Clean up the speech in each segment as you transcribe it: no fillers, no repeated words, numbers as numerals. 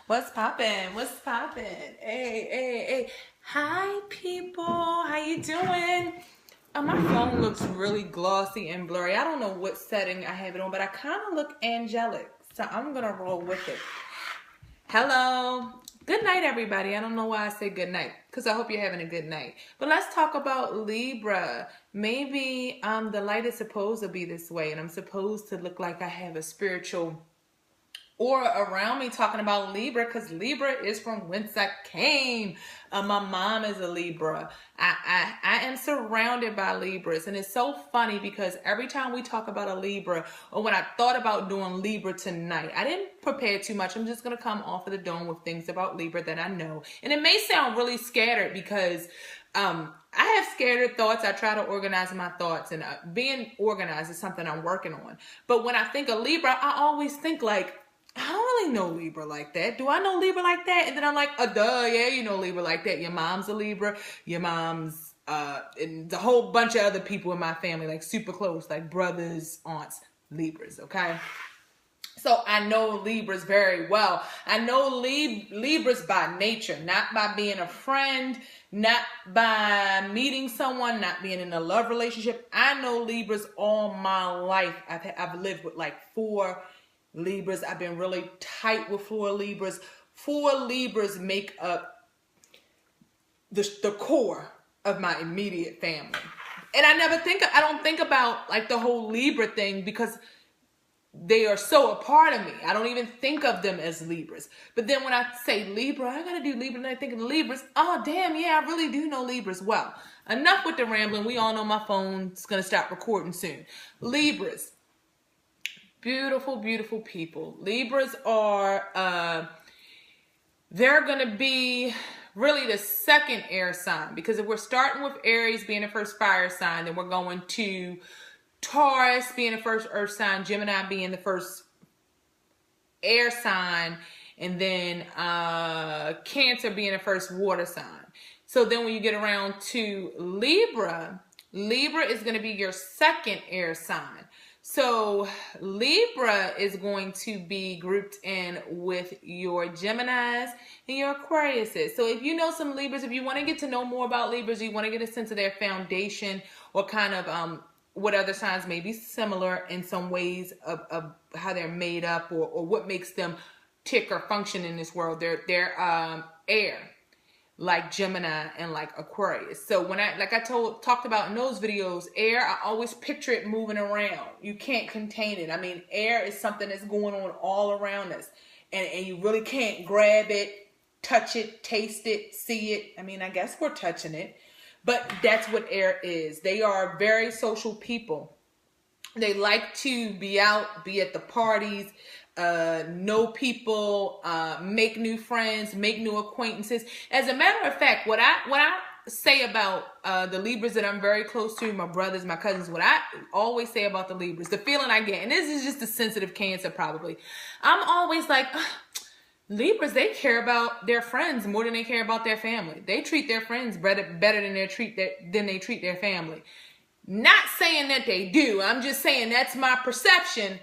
What's poppin'? What's poppin'? Hey. Hi, people. How you doing? My phone looks really glossy and blurry. I don't know what setting I have it on, but I kind of look angelic. So I'm going to roll with it. Hello. Good night, everybody. I don't know why I say good night, because I hope you're having a good night. But let's talk about Libra. Maybe the light is supposed to be this way, and I'm supposed to look like I have a spiritual aura around me talking about Libra, because Libra is from whence I came. My mom is a Libra. I am surrounded by Libras, and it's so funny because every time we talk about a Libra, or when I thought about doing Libra tonight, I didn't prepare too much. I'm just going to come off of the dome with things about Libra that I know. And it may sound really scattered because I have scattered thoughts. I try to organize my thoughts, and being organized is something I'm working on. But when I think of Libra, I always think like, I don't really know Libra like that. Do I know Libra like that? And then I'm like, duh, yeah, you know Libra like that. Your mom's a Libra. Your mom's, and a whole bunch of other people in my family, like super close, like brothers, aunts, Libras, okay? So I know Libras very well. I know Libras by nature, not by being a friend, not by meeting someone, not being in a love relationship. I know Libras all my life. I've lived with like 4 Libras. I've been really tight with 4 Libras. 4 Libras make up the core of my immediate family. And I don't think about like the whole Libra thing because they are so a part of me. I don't even think of them as Libras. But then when I say Libra, I gotta do Libra, and I think of Libras. Oh, damn, yeah, I really do know Libras well. Enough with the rambling. We all know my phone's gonna stop recording soon. Libras. Beautiful, beautiful people. Libras are, they're going to be really the second air sign, because if we're starting with Aries being the first fire sign, then we're going to Taurus being the first earth sign, Gemini being the first air sign, and then Cancer being the first water sign. So then when you get around to Libra, Libra is going to be your second air sign. So Libra is going to be grouped in with your Geminis and your Aquariuses. So if you know some Libras, if you want to get to know more about Libras, you want to get a sense of their foundation, or kind of what other signs may be similar in some ways of how they're made up, or what makes them tick or function in this world. They're air, like Gemini and like Aquarius. So when I talked about in those videos, air, I always picture it moving around. You can't contain it. I mean, air is something that's going on all around us, and you really can't grab it, touch it, taste it, see it. I mean, I guess we're touching it, but that's what air is. They are very social people. They like to be out, be at the parties, know people, make new friends, make new acquaintances. As a matter of fact, what I say about the Libras that I'm very close to, my brothers, my cousins, what I always say about the Libras, the feeling I get, and this is just a sensitive Cancer probably, I'm always like, Libras, they care about their friends more than they care about their family. They treat their friends better than they treat their family. Not saying that they do. I'm just saying that's my perception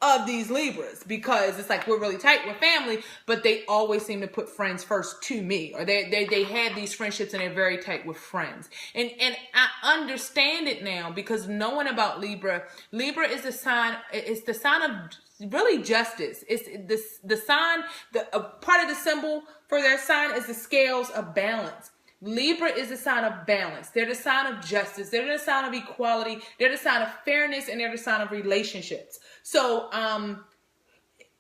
of these Libras, because it's like we're really tight, we're family, but they always seem to put friends first to me, or they have these friendships and they're very tight with friends. And I understand it now, because knowing about Libra is the sign, it's the sign of really justice. It's the sign, a part of the symbol for their sign is the scales of balance. Libra is the sign of balance. They're the sign of justice. They're the sign of equality. They're the sign of fairness, and they're the sign of relationships. So how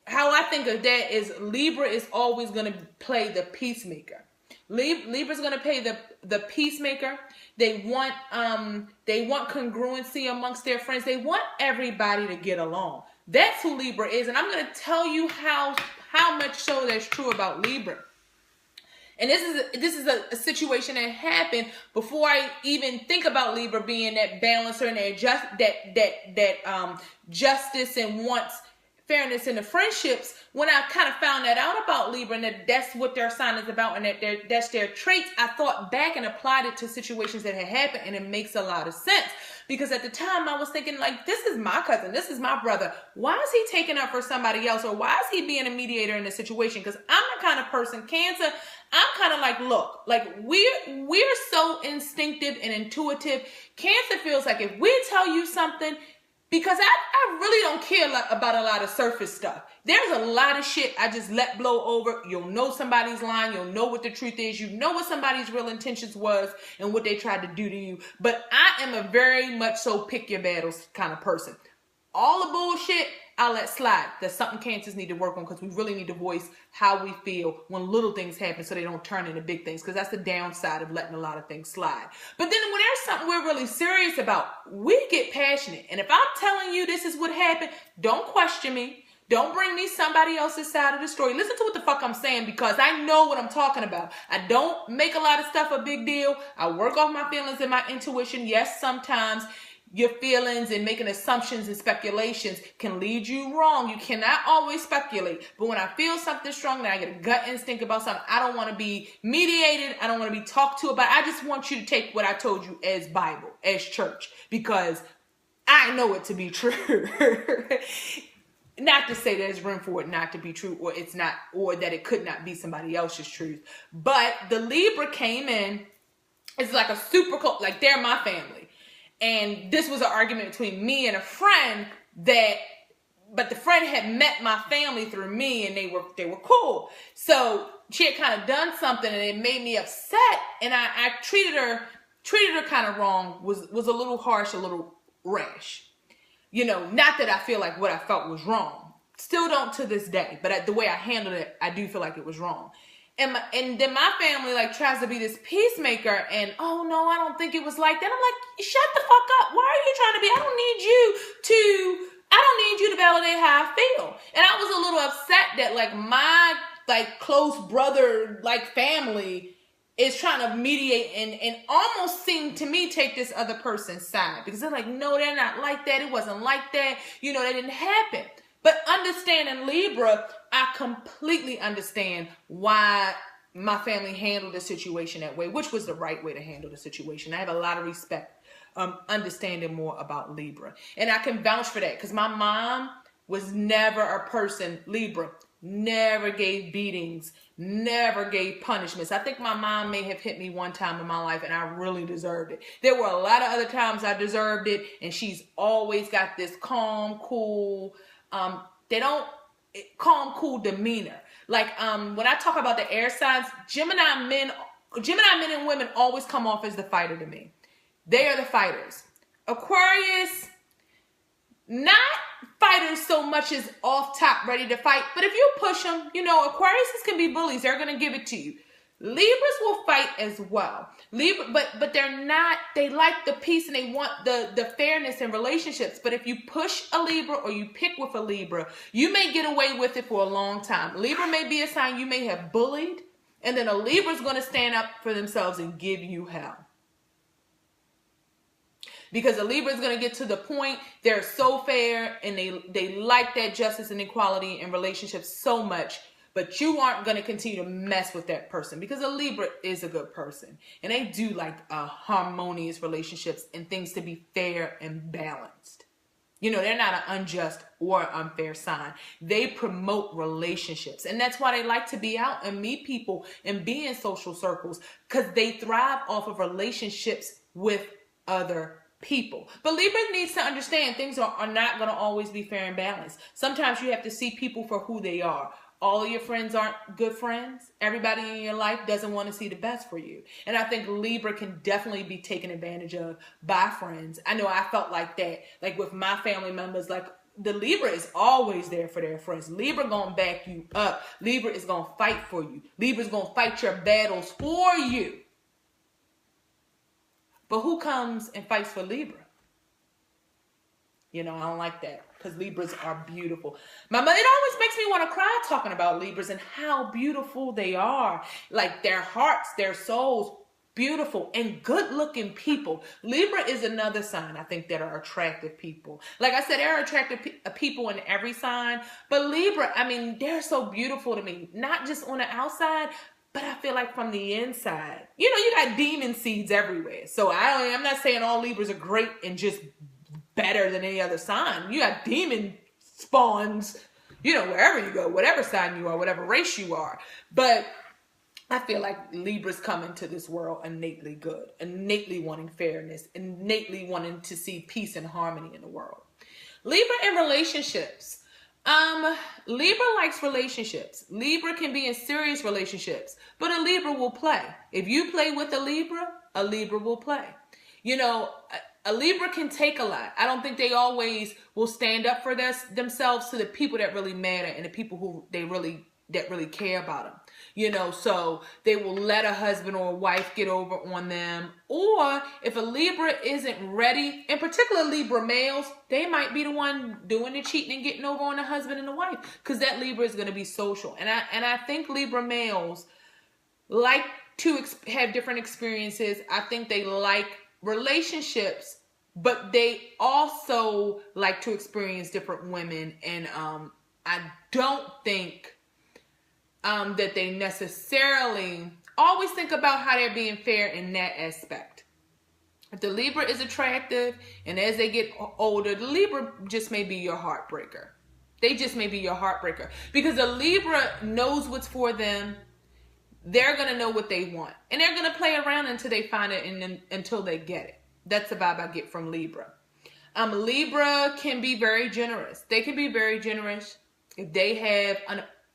I think of that is Libra is always going to play the peacemaker. Libra's going to play the peacemaker. They want congruency amongst their friends. They want everybody to get along. That's who Libra is, and I'm going to tell you how much so that's true about Libra. And this is a situation that happened before I even think about Libra being that balancer and that justice and wants fairness in the friendships, when I kind of found that out about Libra and that that's what their sign is about and that that's their traits, I thought back and applied it to situations that had happened, and it makes a lot of sense. Because at the time I was thinking, like, this is my cousin, this is my brother. Why is he taking up for somebody else? Or why is he being a mediator in the situation? Because I'm the kind of person, Cancer, I'm kind of like, look, like we're so instinctive and intuitive. Cancer feels like if we tell you something, because I really don't care about a lot of surface stuff. There's a lot of shit I just let blow over. You'll know somebody's lying. You'll know what the truth is. You know what somebody's real intentions was and what they tried to do to you. But I am a very much so pick your battles kind of person. All the bullshit, I'll let slide. That's something Cancers need to work on, because we really need to voice how we feel when little things happen so they don't turn into big things, because that's the downside of letting a lot of things slide. But then when there's something we're really serious about, we get passionate. And if I'm telling you this is what happened, don't question me. Don't bring me somebody else's side of the story. Listen to what the fuck I'm saying, because I know what I'm talking about. I don't make a lot of stuff a big deal. I work off my feelings and my intuition. Yes, sometimes your feelings and making assumptions and speculations can lead you wrong. You cannot always speculate. But when I feel something strong and I get a gut instinct about something, I don't want to be mediated. I don't want to be talked to about. I just want you to take what I told you as Bible, as church, because I know it to be true. Not to say there's room for it not to be true, or it's not, or that it could not be somebody else's truth. But the Libra came in. It's like a super close, like they're my family. And this was an argument between me and a friend but the friend had met my family through me, and they were cool. So she had kind of done something and it made me upset, and I treated her kind of wrong, was a little harsh, a little rash. You know, not that I feel like what I felt was wrong. Still don't to this day, but the way I handled it, I do feel like it was wrong. And then my family like tries to be this peacemaker, and oh no, I don't think it was like that. I'm like, shut the fuck up. Why are you trying to be? I don't need you to validate how I feel. And I was a little upset that like my like close brother like family is trying to mediate and almost seem to me take this other person's side, because they're like, no, they're not like that. It wasn't like that. You know, that didn't happen. But understanding Libra, I completely understand why my family handled the situation that way, which was the right way to handle the situation. I have a lot of respect, understanding more about Libra. And I can vouch for that, because my mom was never a person, Libra, never gave beatings, never gave punishments. I think my mom may have hit me one time in my life, and I really deserved it. There were a lot of other times I deserved it, and she's always got this calm, cool, calm, cool demeanor. Like when I talk about the air signs, Gemini men and women always come off as the fighter to me. They are the fighters. Aquarius, not fighters so much as off top, ready to fight. But if you push them, you know, Aquariuses can be bullies. They're going to give it to you. Libras will fight as well. Libra, but they're not, they like the peace and they want the fairness in relationships. But if you push a Libra or you pick with a Libra, you may get away with it for a long time. Libra may be a sign you may have bullied, and then a Libra is going to stand up for themselves and give you hell. Because a Libra is going to get to the point, they're so fair and they like that justice and equality in relationships so much. But you aren't going to continue to mess with that person, because a Libra is a good person. And they do like harmonious relationships and things to be fair and balanced. You know, they're not an unjust or unfair sign. They promote relationships. And that's why they like to be out and meet people and be in social circles, because they thrive off of relationships with other people. But Libra needs to understand things are not going to always be fair and balanced. Sometimes you have to see people for who they are. All of your friends aren't good friends. Everybody in your life doesn't want to see the best for you. And I think Libra can definitely be taken advantage of by friends. I know I felt like that. Like with my family members, like the Libra is always there for their friends. Libra gonna back you up. Libra is gonna fight for you. Libra's gonna fight your battles for you. But who comes and fights for Libra? You know, I don't like that, because Libras are beautiful. It always makes me want to cry talking about Libras and how beautiful they are. Like their hearts, their souls, beautiful and good looking people. Libra is another sign I think that are attractive people. Like I said, there are attractive people in every sign, but Libra, I mean, they're so beautiful to me, not just on the outside, but I feel like from the inside. You know, you got demon seeds everywhere. So I'm not saying all Libras are great and just better than any other sign. You got demon spawns, you know, wherever you go, whatever sign you are, whatever race you are. But I feel like Libras come into this world innately good, innately wanting fairness, innately wanting to see peace and harmony in the world. Libra in relationships. Libra likes relationships. Libra can be in serious relationships, but a Libra will play. If you play with a Libra will play. You know, a Libra can take a lot. I don't think they always will stand up for themselves to the people that really matter and the people who that really care about them. You know, so they will let a husband or a wife get over on them. Or if a Libra isn't ready, in particular Libra males, they might be the one doing the cheating and getting over on the husband and the wife, because that Libra is going to be social. And I think Libra males like to have different experiences. I think they like relationships, but they also like to experience different women. And I don't think that they necessarily always think about how they're being fair in that aspect. If the Libra is attractive and as they get older, the Libra just may be your heartbreaker. They just may be your heartbreaker, because the Libra knows what's for them. They're going to know what they want, and they're going to play around until they find it and until they get it. That's the vibe I get from Libra. Libra can be very generous. They can be very generous. If they have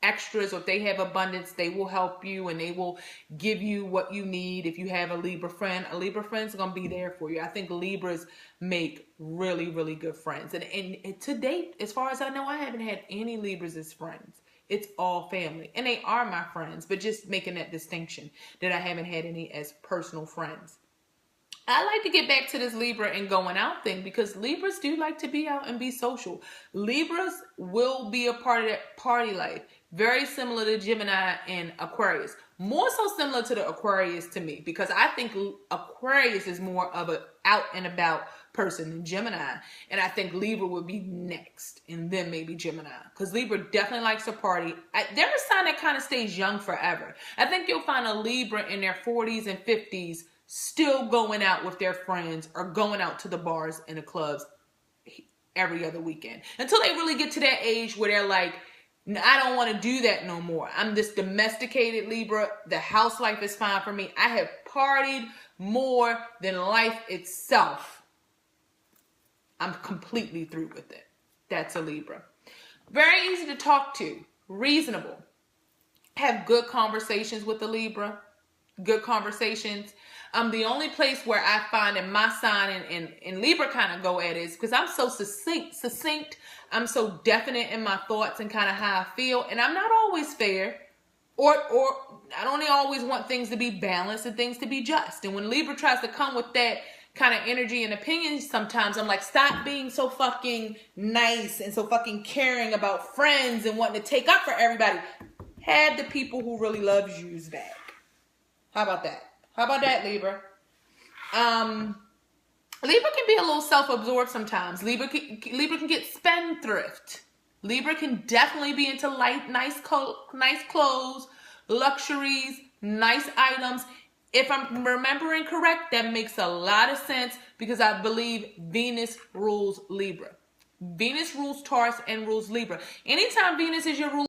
extras or if they have abundance, they will help you and they will give you what you need. If you have a Libra friend is going to be there for you. I think Libras make really, really good friends. And to date, as far as I know, I haven't had any Libras as friends. It's all family. And they are my friends, but just making that distinction that I haven't had any as personal friends. I like to get back to this Libra and going out thing, because Libras do like to be out and be social. Libras will be a part of that party life. Very similar to Gemini and Aquarius. More so similar to the Aquarius to me, because I think Aquarius is more of an out and about person than Gemini. And I think Libra would be next, and then maybe Gemini. Because Libra definitely likes to party. They're a sign that kind of stays young forever. I think you'll find a Libra in their 40s and 50s still going out with their friends or going out to the bars and the clubs every other weekend, until they really get to that age where they're like, I don't want to do that no more. I'm this domesticated Libra. The house life is fine for me. I have partied more than life itself. I'm completely through with it. That's a Libra. Very easy to talk to. Reasonable. Have good conversations with the Libra. Good conversations. The only place where I find in my sign and Libra kind of go at is because I'm so succinct. I'm so definite in my thoughts and kind of how I feel. And I'm not always fair. Or I don't always want things to be balanced and things to be just. And when Libra tries to come with that kind of energy and opinions, sometimes I'm like, stop being so fucking nice and so fucking caring about friends and wanting to take up for everybody. Have the people who really loves you's back. How about that? How about that, Libra? Libra can be a little self-absorbed sometimes. Libra can get spendthrift. Libra can definitely be into nice clothes, luxuries, nice items. If I'm remembering correct, that makes a lot of sense, because I believe Venus rules Libra. Venus rules Taurus and rules Libra. Anytime Venus is your ruler,